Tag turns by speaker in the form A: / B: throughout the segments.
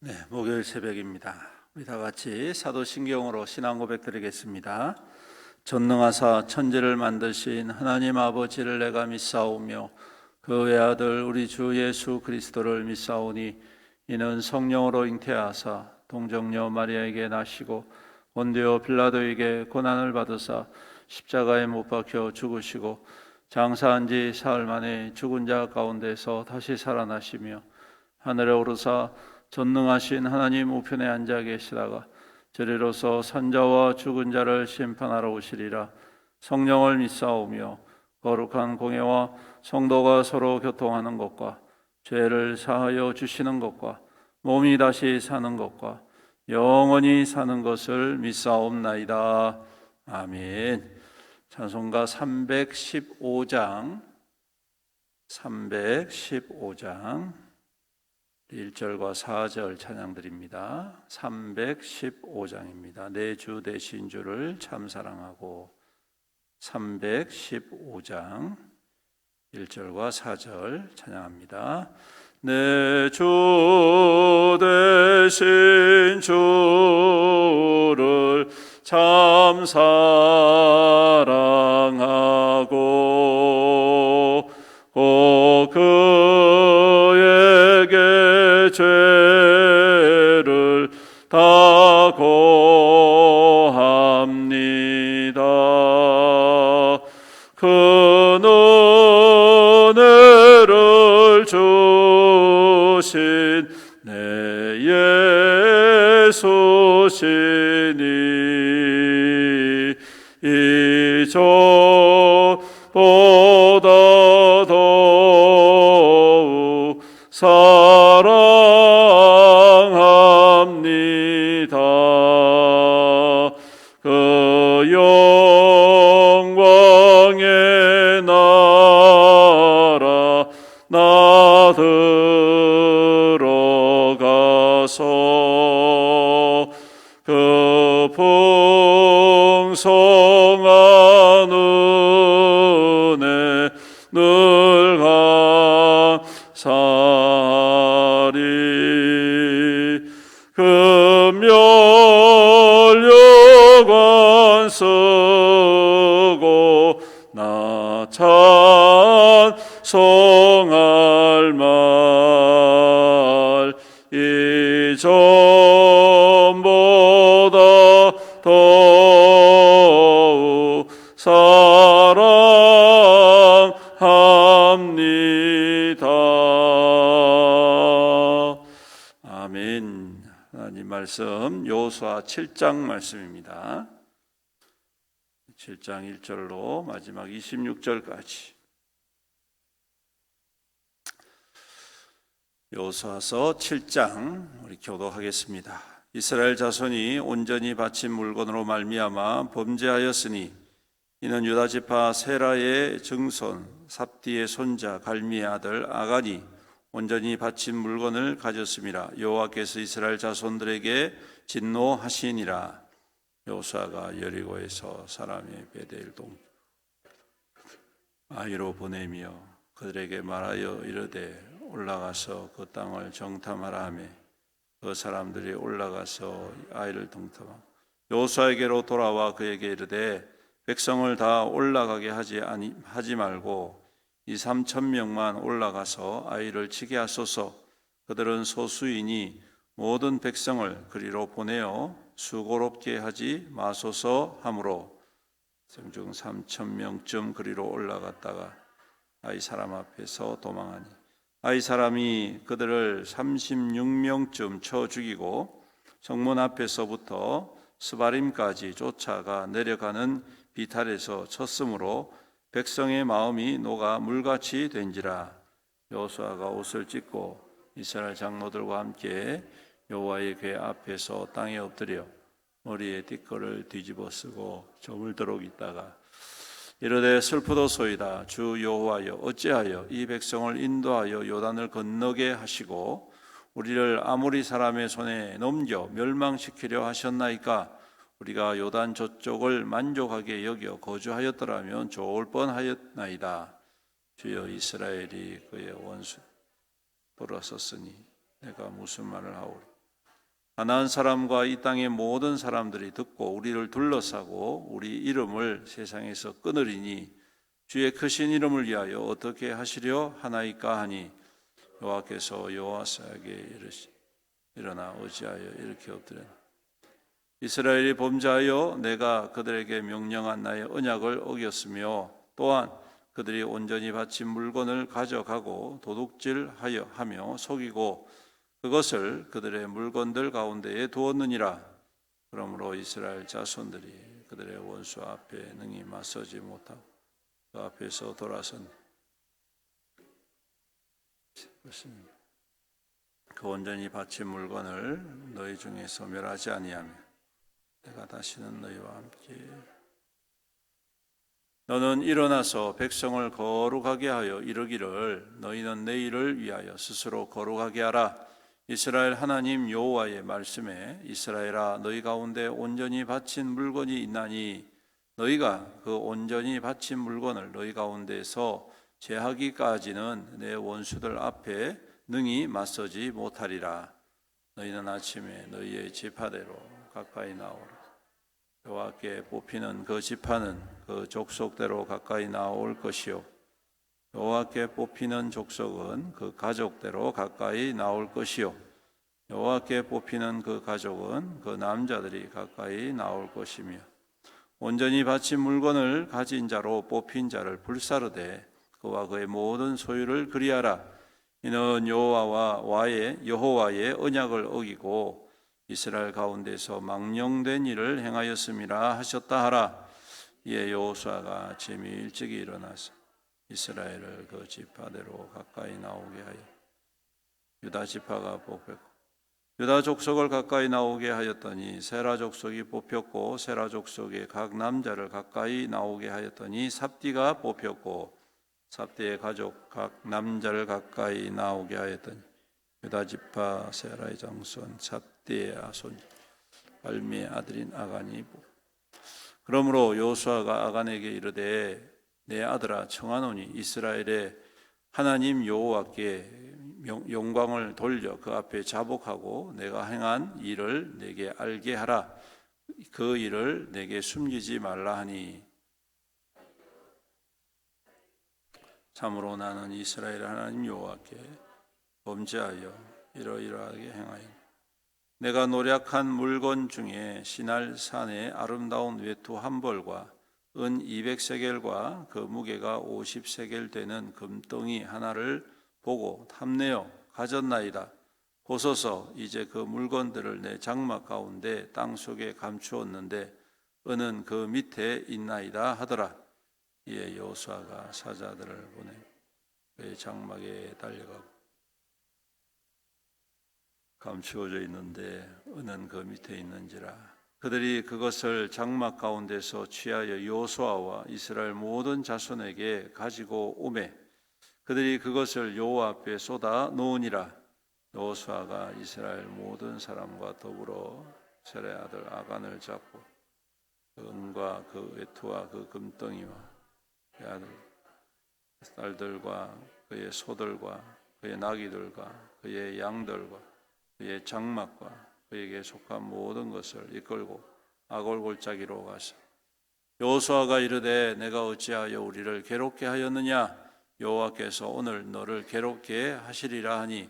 A: 네, 목요일 새벽입니다. 우리 다 같이 사도신경으로 신앙 고백 드리겠습니다. 전능하사 천지를 만드신 하나님 아버지를 내가 믿사오며 그 외아들 우리 주 예수 그리스도를 믿사오니 이는 성령으로 잉태하사 동정녀 마리아에게 나시고 본디오 빌라도에게 고난을 받으사 십자가에 못 박혀 죽으시고 장사한 지 사흘 만에 죽은 자 가운데서 다시 살아나시며 하늘에 오르사 전능하신 하나님 우편에 앉아 계시다가 저리로서 산자와 죽은 자를 심판하러 오시리라. 성령을 믿사오며 거룩한 공예와 성도가 서로 교통하는 것과 죄를 사하여 주시는 것과 몸이 다시 사는 것과 영원히 사는 것을 믿사옵나이다. 아멘. 찬송가 315장 1절과 4절 찬양드립니다. 315장입니다. 내 주 되신 주를 참 사랑하고 315장 1절과 4절 찬양합니다. 내 주 되신 주를 참 사랑하고 그에게 죄를 다 고합니다. 그 은혜를 주신 내 예수시니 이전보다 더욱 사랑합니다. 그 영광의 나라 나 들어가서 그 풍성한 은혜 늘 감사하리. 그 멸류관 쓰고 나 찬송할 말 이전보다 더욱 사랑합니다. 아멘. 하나님 말씀 여호수아 7장 말씀입니다. 7장 1절로 마지막 26절까지 여호수아서 7장 우리 교도하겠습니다. 이스라엘 자손이 온전히 바친 물건으로 말미암아 범죄하였으니 이는 유다 지파 세라의 증손 삽디의 손자 갈미의 아들 아간이 온전히 바친 물건을 가졌음이라. 여호와께서 이스라엘 자손들에게 진노하시니라. 여호수아가 여리고에서 사람의 베델 동 아이로 보내며 그들에게 말하여 이르되 올라가서 그 땅을 정탐하라 하며 그 사람들이 올라가서 아이를 동탐하고 여호수아에게로 돌아와 그에게 이르되 백성을 다 올라가게 하지 말고 2,3,000명만 올라가서 아이를 치게 하소서. 그들은 소수이니 모든 백성을 그리로 보내어 수고롭게 하지 마소서 하므로 성중 3,000명쯤 그리로 올라갔다가 아이 사람 앞에서 도망하니 아이 사람이 그들을 36명쯤 쳐 죽이고 성문 앞에서부터 스바림까지 쫓아가 내려가는 비탈에서 쳤으므로 백성의 마음이 녹아 물같이 된지라. 여호수아가 옷을 찢고 이스라엘 장로들과 함께 여호와의 궤 앞에서 땅에 엎드려 머리에 띠끌을 뒤집어 쓰고 저물도록 있다가 이르되 슬프도소이다. 주 여호와여 어찌하여 이 백성을 인도하여 요단을 건너게 하시고 우리를 아모리 사람의 손에 넘겨 멸망시키려 하셨나이까. 우리가 요단 저쪽을 만족하게 여겨 거주하였더라면 좋을 뻔하였나이다. 주여 이스라엘이 그의 원수 돌아섰으니 내가 무슨 말을 하오리. 가나안 사람과 이 땅의 모든 사람들이 듣고 우리를 둘러싸고 우리 이름을 세상에서 끊으리니 주의 크신 이름을 위하여 어떻게 하시려 하나이까 하니 여호와께서 여호사에게 이르시 일어나 어찌하여 이렇게 엎드렸나. 이스라엘이 범죄하여 내가 그들에게 명령한 나의 언약을 어겼으며 또한 그들이 온전히 바친 물건을 가져가고 도둑질하여 하며 속이고 그것을 그들의 물건들 가운데에 두었느니라. 그러므로 이스라엘 자손들이 그들의 원수 앞에 능히 맞서지 못하고 그 앞에서 돌아선 그 온전히 바친 물건을 너희 중에서 멸하지 아니하며 내가 다시는 너희와 함께 너는 일어나서 백성을 거룩하게 하여 이르기를 너희는 내일을 위하여 스스로 거룩하게 하라. 이스라엘 하나님 여호와의 말씀에 이스라엘아 너희 가운데 온전히 바친 물건이 있나니 너희가 그 온전히 바친 물건을 너희 가운데서 제하기까지는 내 원수들 앞에 능히 맞서지 못하리라. 너희는 아침에 너희의 지파대로 가까이 나오라. 여호와께 뽑히는 그 지파는 그 족속대로 가까이 나올 것이요 여호와께 뽑히는 족속은 그 가족대로 가까이 나올 것이요 여호와께 뽑히는 그 가족은 그 남자들이 가까이 나올 것이며 온전히 바친 물건을 가진 자로 뽑힌 자를 불사르되 그와 그의 모든 소유를 그리하라. 이는 여호와의 언약을 어기고 이스라엘 가운데서 망령된 일을 행하였음이라 하셨다 하라. 이에 여호수아가 아침이 일찍이 일어나서 이스라엘을 그 지파대로 가까이 나오게 하여 유다 지파가 뽑혔고 유다 족속을 가까이 나오게 하였더니 세라 족속이 뽑혔고 세라 족속의 각 남자를 가까이 나오게 하였더니 삽디가 뽑혔고 삽디의 가족 각 남자를 가까이 나오게 하였더니 유다 지파 세라의 장손 삽디의 아손 발미의 아들인 아간이 그러므로 여호수아가 아간에게 이르되 내 아들아 청하노니 이스라엘의 하나님 여호와께 영광을 돌려 그 앞에 자복하고 내가 행한 일을 내게 알게 하라. 그 일을 내게 숨기지 말라 하니 참으로 나는 이스라엘 하나님 여호와께 범죄하여 이러이러하게 행하여 내가 노략한 물건 중에 시날 산의 아름다운 외투 한 벌과 은 200세겔과 그 무게가 50세겔 되는 금덩이 하나를 보고 탐내어 가졌나이다. 보소서 이제 그 물건들을 내 장막 가운데 땅속에 감추었는데 은은 그 밑에 있나이다 하더라. 이에 여호수아가 사자들을 보내 그의 장막에 달려가고 감추어져 있는데 은은 그 밑에 있는지라. 그들이 그것을 장막 가운데서 취하여 여호수아와 이스라엘 모든 자손에게 가지고 오매 그들이 그것을 여호와 앞에 쏟아 놓으니라. 여호수아가 이스라엘 모든 사람과 더불어 셀의 아들 아간을 잡고 그 은과 그 외투와 그 금덩이와 그의 아들 딸들과 그의 소들과 그의 나귀들과 그의 양들과 그의 장막과 그에게 속한 모든 것을 이끌고 아골 골짜기로 가서 여호수아가 이르되 내가 어찌하여 우리를 괴롭게 하였느냐. 여호와께서 오늘 너를 괴롭게 하시리라 하니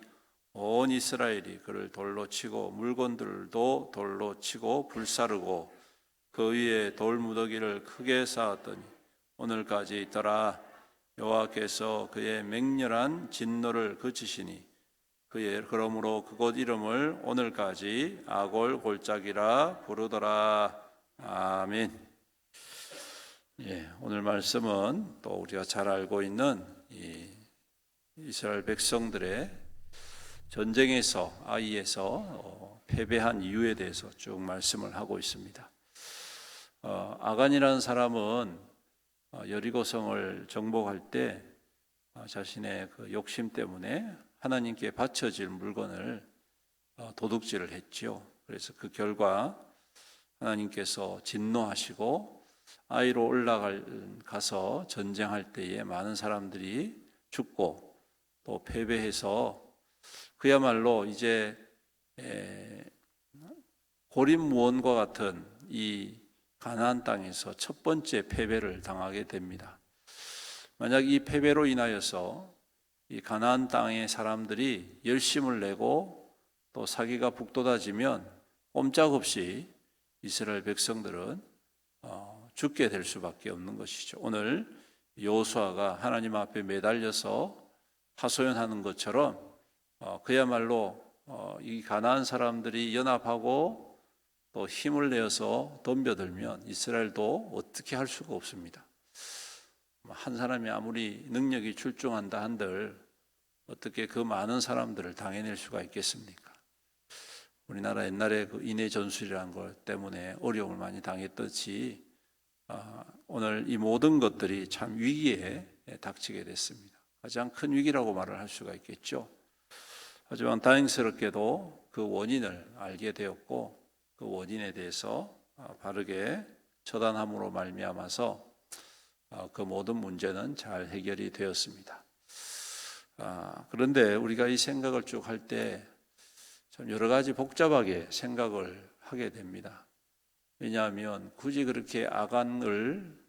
A: 온 이스라엘이 그를 돌로 치고 물건들도 돌로 치고 불사르고 그 위에 돌무더기를 크게 쌓았더니 오늘까지 있더라. 여호와께서 그의 맹렬한 진노를 그치시니 그러므로 그곳 이름을 오늘까지 아골 골짜기라 부르더라. 아멘. 예, 오늘 말씀은 또 우리가 잘 알고 있는 이스라엘 백성들의 전쟁에서 아이에서 패배한 이유에 대해서 쭉 말씀을 하고 있습니다. 아간이라는 사람은 여리고성을 정복할 때 자신의 그 욕심 때문에 하나님께 바쳐질 물건을 도둑질을 했지요. 그래서 그 결과 하나님께서 진노하시고 아이로 올라가서 전쟁할 때에 많은 사람들이 죽고 또 패배해서 그야말로 이제 고립무원과 같은 이 가나안 땅에서 첫 번째 패배를 당하게 됩니다. 만약 이 패배로 인하여서 이 가나안 땅의 사람들이 열심을 내고 또 사기가 북돋아지면 꼼짝없이 이스라엘 백성들은 죽게 될 수밖에 없는 것이죠. 오늘 여호수아가 하나님 앞에 매달려서 하소연하는 것처럼 그야말로 이 가나안 사람들이 연합하고 또 힘을 내어서 덤벼들면 이스라엘도 어떻게 할 수가 없습니다. 한 사람이 아무리 능력이 출중한다 한들 어떻게 그 많은 사람들을 당해낼 수가 있겠습니까? 우리나라 옛날에 그 인해 전술이라는 것 때문에 어려움을 많이 당했듯이 오늘 이 모든 것들이 참 위기에 닥치게 됐습니다. 가장 큰 위기라고 말을 할 수가 있겠죠. 하지만 다행스럽게도 그 원인을 알게 되었고 그 원인에 대해서 바르게 처단함으로 말미암아서 그 모든 문제는 잘 해결이 되었습니다. 그런데 우리가 이 생각을 쭉 할 때 참 여러 가지 복잡하게 생각을 하게 됩니다. 왜냐하면 굳이 그렇게 아간을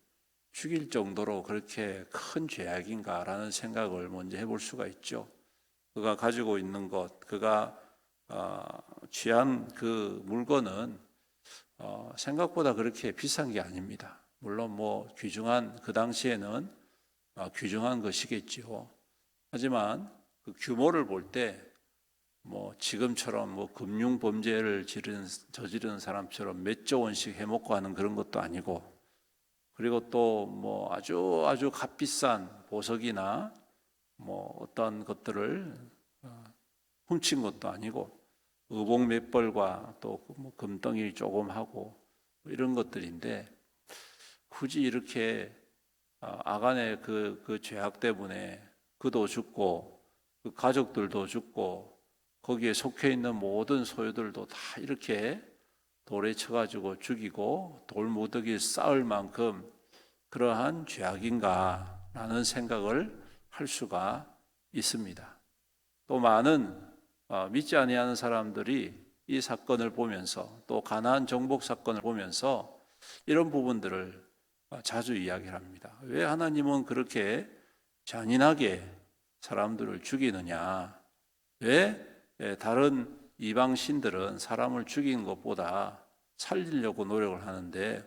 A: 죽일 정도로 그렇게 큰 죄악인가라는 생각을 먼저 해볼 수가 있죠. 그가 가지고 있는 것, 그가 취한 그 물건은 생각보다 그렇게 비싼 게 아닙니다. 물론 뭐 귀중한, 그 당시에는 귀중한 것이겠지요. 하지만 그 규모를 볼 때 뭐 지금처럼 뭐 금융 범죄를 저지르는 사람처럼 몇 조 원씩 해먹고 하는 그런 것도 아니고, 그리고 또 뭐 아주 값비싼 보석이나 뭐 어떤 것들을 훔친 것도 아니고 의복 몇 벌과 또 뭐 금덩이 조금 하고 이런 것들인데, 굳이 이렇게 아간의 그 죄악 때문에 그도 죽고 그 가족들도 죽고 거기에 속해 있는 모든 소유들도 다 이렇게 돌에 쳐가지고 죽이고 돌무더기에 쌓을 만큼 그러한 죄악인가라는 생각을 할 수가 있습니다. 또 많은 믿지 아니하는 사람들이 이 사건을 보면서 또 가나안 정복 사건을 보면서 이런 부분들을 자주 이야기를 합니다. 왜 하나님은 그렇게 잔인하게 사람들을 죽이느냐? 왜 다른 이방 신들은 사람을 죽이는 것보다 살리려고 노력을 하는데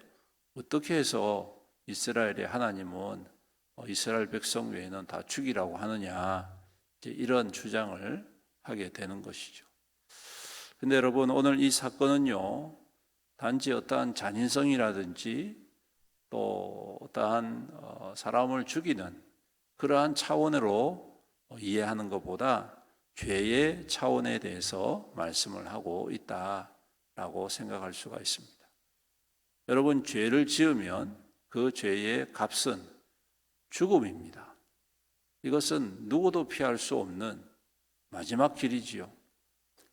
A: 어떻게 해서 이스라엘의 하나님은 이스라엘 백성 외에는 다 죽이라고 하느냐? 이런 주장을 하게 되는 것이죠. 근데 여러분, 오늘 이 사건은요, 단지 어떠한 잔인성이라든지 또 어떠한 사람을 죽이는 그러한 차원으로 이해하는 것보다 죄의 차원에 대해서 말씀을 하고 있다라고 생각할 수가 있습니다. 여러분, 죄를 지으면 그 죄의 값은 죽음입니다. 이것은 누구도 피할 수 없는 마지막 길이지요.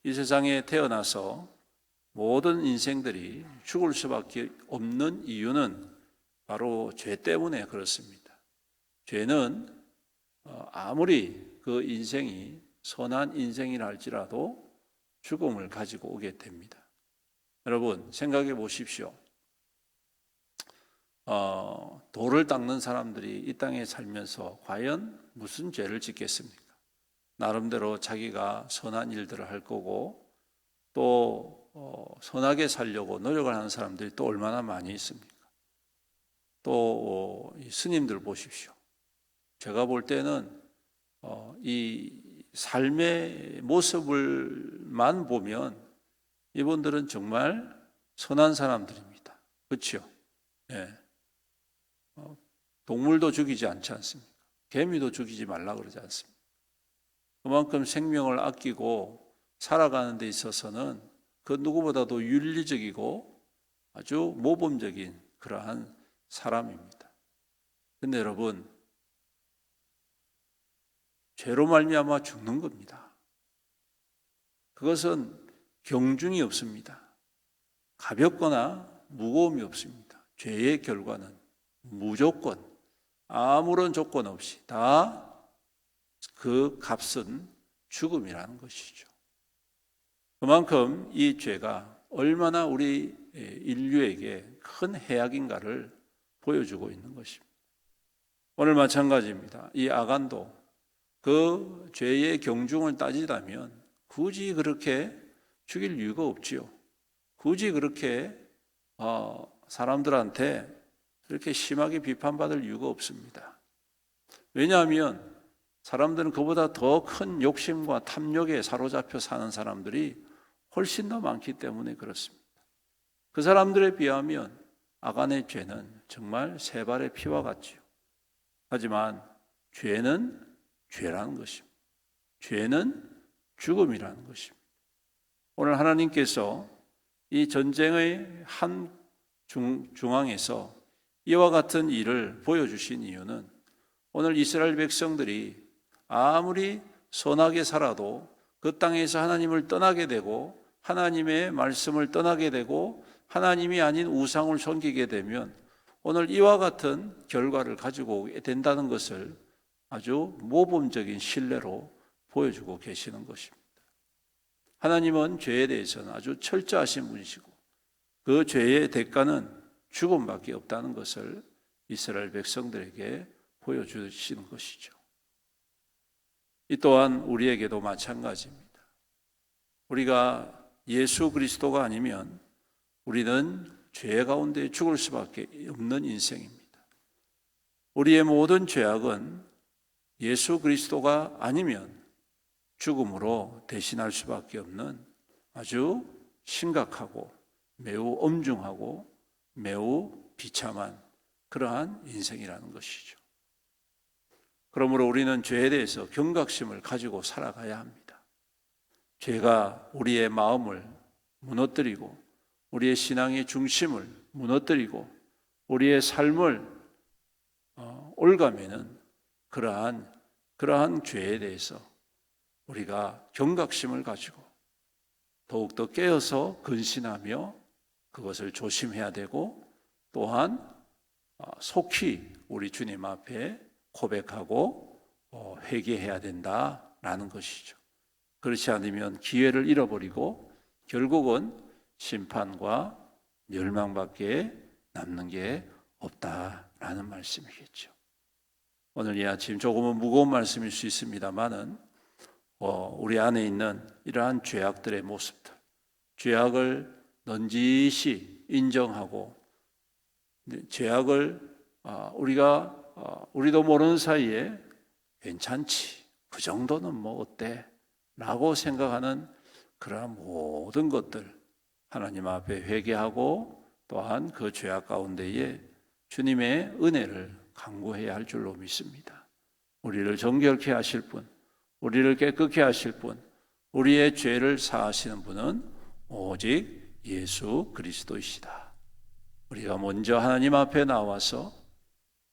A: 이 세상에 태어나서 모든 인생들이 죽을 수밖에 없는 이유는 바로 죄 때문에 그렇습니다. 죄는 아무리 그 인생이 선한 인생이라 할지라도 죽음을 가지고 오게 됩니다. 여러분, 생각해 보십시오. 돌을 닦는 사람들이 이 땅에 살면서 과연 무슨 죄를 짓겠습니까? 나름대로 자기가 선한 일들을 할 거고 또 선하게 살려고 노력을 하는 사람들이 또 얼마나 많이 있습니까? 또 스님들 보십시오. 제가 볼 때는 이 삶의 모습을만 보면 이분들은 정말 선한 사람들입니다. 그렇죠? 예. 동물도 죽이지 않지 않습니까? 개미도 죽이지 말라 그러지 않습니까? 그만큼 생명을 아끼고 살아가는 데 있어서는 그 누구보다도 윤리적이고 아주 모범적인 그러한 사람입니다. 그런데 여러분, 죄로 말미암아 죽는 겁니다. 그것은 경중이 없습니다. 가볍거나 무거움이 없습니다. 죄의 결과는 무조건 아무런 조건 없이 다 그 값은 죽음이라는 것이죠. 그만큼 이 죄가 얼마나 우리 인류에게 큰 해악인가를 보여주고 있는 것입니다. 오늘 마찬가지입니다. 이 아간도 그 죄의 경중을 따지다면 굳이 그렇게 죽일 이유가 없지요. 굳이 그렇게 사람들한테 그렇게 심하게 비판받을 이유가 없습니다. 왜냐하면 사람들은 그보다 더 큰 욕심과 탐욕에 사로잡혀 사는 사람들이 훨씬 더 많기 때문에 그렇습니다. 그 사람들에 비하면 아간의 죄는 정말 세 발의 피와 같지요. 하지만 죄는 죄라는 것입니다. 죄는 죽음이라는 것입니다. 오늘 하나님께서 이 전쟁의 한 중앙에서 이와 같은 일을 보여주신 이유는 오늘 이스라엘 백성들이 아무리 선하게 살아도 그 땅에서 하나님을 떠나게 되고 하나님의 말씀을 떠나게 되고 하나님이 아닌 우상을 섬기게 되면 오늘 이와 같은 결과를 가지고 오게 된다는 것을 아주 모범적인 신뢰로 보여주고 계시는 것입니다. 하나님은 죄에 대해서는 아주 철저하신 분이시고 그 죄의 대가는 죽음밖에 없다는 것을 이스라엘 백성들에게 보여주시는 것이죠. 이 또한 우리에게도 마찬가지입니다. 우리가 예수 그리스도가 아니면 우리는 죄 가운데 죽을 수밖에 없는 인생입니다. 우리의 모든 죄악은 예수 그리스도가 아니면 죽음으로 대신할 수밖에 없는 아주 심각하고 매우 엄중하고 매우 비참한 그러한 인생이라는 것이죠. 그러므로 우리는 죄에 대해서 경각심을 가지고 살아가야 합니다. 죄가 우리의 마음을 무너뜨리고 우리의 신앙의 중심을 무너뜨리고 우리의 삶을 올가매는 그러한 죄에 대해서 우리가 경각심을 가지고 더욱더 깨어서 근신하며 그것을 조심해야 되고 또한 속히 우리 주님 앞에 고백하고 회개해야 된다라는 것이죠. 그렇지 않으면 기회를 잃어버리고 결국은 심판과 멸망밖에 남는 게 없다라는 말씀이겠죠. 오늘 이 아침 조금은 무거운 말씀일 수 있습니다만은 우리 안에 있는 이러한 죄악들의 모습들, 죄악을 넌지시 인정하고 죄악을 우리도 모르는 사이에 괜찮지, 그 정도는 뭐 어때? 라고 생각하는 그러한 모든 것들 하나님 앞에 회개하고 또한 그 죄악 가운데에 주님의 은혜를 간구해야 할 줄로 믿습니다. 우리를 정결케 하실 분, 우리를 깨끗게 하실 분, 우리의 죄를 사하시는 분은 오직 예수 그리스도이시다. 우리가 먼저 하나님 앞에 나와서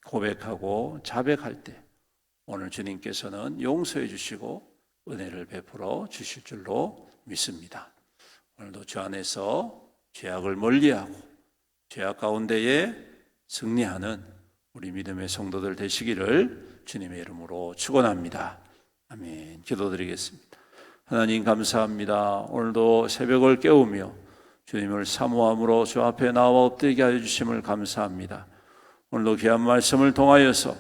A: 고백하고 자백할 때 오늘 주님께서는 용서해 주시고 은혜를 베풀어 주실 줄로 믿습니다. 오늘도 주 안에서 죄악을 멀리하고 죄악 가운데에 승리하는 우리 믿음의 성도들 되시기를 주님의 이름으로 축원합니다. 아멘. 기도드리겠습니다. 하나님 감사합니다. 오늘도 새벽을 깨우며 주님을 사모함으로 주 앞에 나와 엎드리게 하여 주심을 감사합니다. 오늘도 귀한 말씀을 통하여서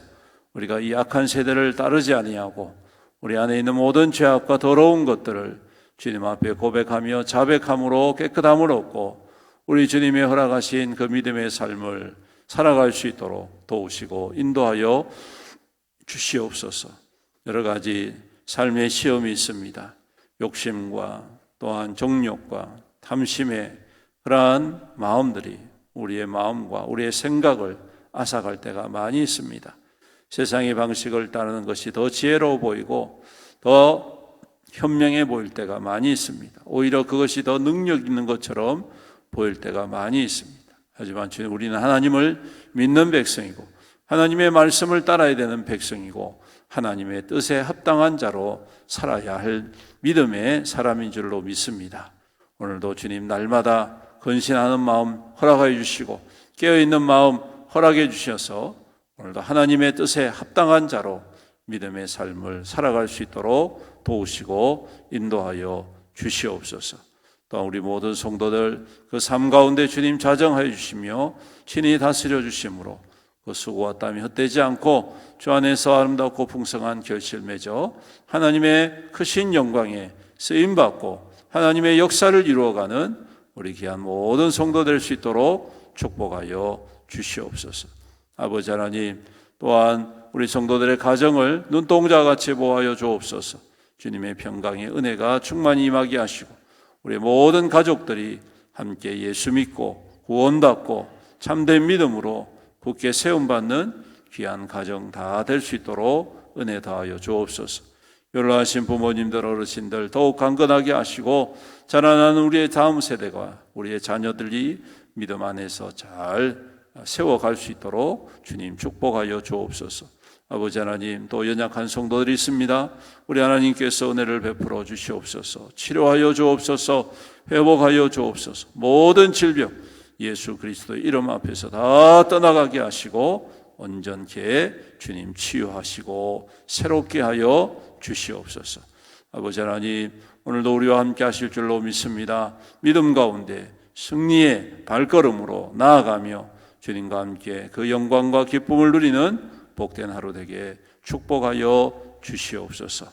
A: 우리가 이 악한 세대를 따르지 아니하고 우리 안에 있는 모든 죄악과 더러운 것들을 주님 앞에 고백하며 자백함으로 깨끗함을 얻고 우리 주님의 허락하신 그 믿음의 삶을 살아갈 수 있도록 도우시고 인도하여 주시옵소서. 여러 가지 삶의 시험이 있습니다. 욕심과 또한 정욕과 탐심의 그러한 마음들이 우리의 마음과 우리의 생각을 앗아갈 때가 많이 있습니다. 세상의 방식을 따르는 것이 더 지혜로워 보이고 더 현명해 보일 때가 많이 있습니다. 오히려 그것이 더 능력 있는 것처럼 보일 때가 많이 있습니다. 하지만 우리는 하나님을 믿는 백성이고 하나님의 말씀을 따라야 되는 백성이고 하나님의 뜻에 합당한 자로 살아야 할 믿음의 사람인 줄로 믿습니다. 오늘도 주님 날마다 근신하는 마음 허락해 주시고 깨어있는 마음 허락해 주셔서 오늘도 하나님의 뜻에 합당한 자로 믿음의 삶을 살아갈 수 있도록 도우시고 인도하여 주시옵소서. 또한 우리 모든 성도들 그 삶 가운데 주님 자정하여 주시며 친히 다스려 주심으로 그 수고와 땀이 헛되지 않고 주 안에서 아름답고 풍성한 결실을 맺어 하나님의 크신 영광에 쓰임받고 하나님의 역사를 이루어가는 우리 귀한 모든 성도 될 수 있도록 축복하여 주시옵소서. 아버지 하나님, 또한 우리 성도들의 가정을 눈동자같이 보호하여 주옵소서. 주님의 평강의 은혜가 충만히 임하게 하시고 우리 모든 가족들이 함께 예수 믿고 구원받고 참된 믿음으로 굳게 세움받는 귀한 가정 다 될 수 있도록 은혜 다하여 주옵소서. 연로하신 부모님들, 어르신들 더욱 강건하게 하시고 자라나는 우리의 다음 세대가 우리의 자녀들이 믿음 안에서 잘 세워갈 수 있도록 주님 축복하여 주옵소서. 아버지 하나님, 또 연약한 성도들이 있습니다. 우리 하나님께서 은혜를 베풀어 주시옵소서. 치료하여 주옵소서. 회복하여 주옵소서. 모든 질병 예수 그리스도의 이름 앞에서 다 떠나가게 하시고 온전케 주님 치유하시고 새롭게 하여 주시옵소서. 아버지 하나님, 오늘도 우리와 함께 하실 줄로 믿습니다. 믿음 가운데 승리의 발걸음으로 나아가며 주님과 함께 그 영광과 기쁨을 누리는 복된 하루 되게 축복하여 주시옵소서.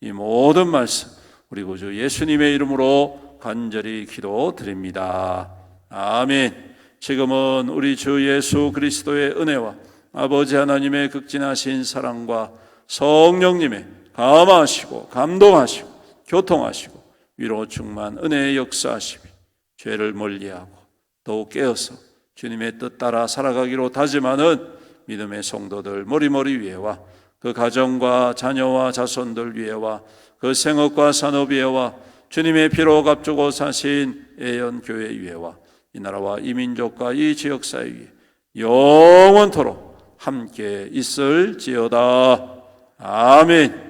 A: 이 모든 말씀 우리 구주 예수님의 이름으로 간절히 기도드립니다. 아멘. 지금은 우리 주 예수 그리스도의 은혜와 아버지 하나님의 극진하신 사랑과 성령님의 감화하시고 감동하시고 교통하시고 위로 충만 은혜의 역사하시며 죄를 멀리하고 더욱 깨어서 주님의 뜻 따라 살아가기로 다짐하는 믿음의 성도들 머리머리 위에와 그 가정과 자녀와 자손들 위에와 그 생업과 산업 위에와 주님의 피로 값주고 사신 애연교회 위에와 이 나라와 이 민족과 이 지역사회 위에 영원토록 함께 있을지어다. 아멘.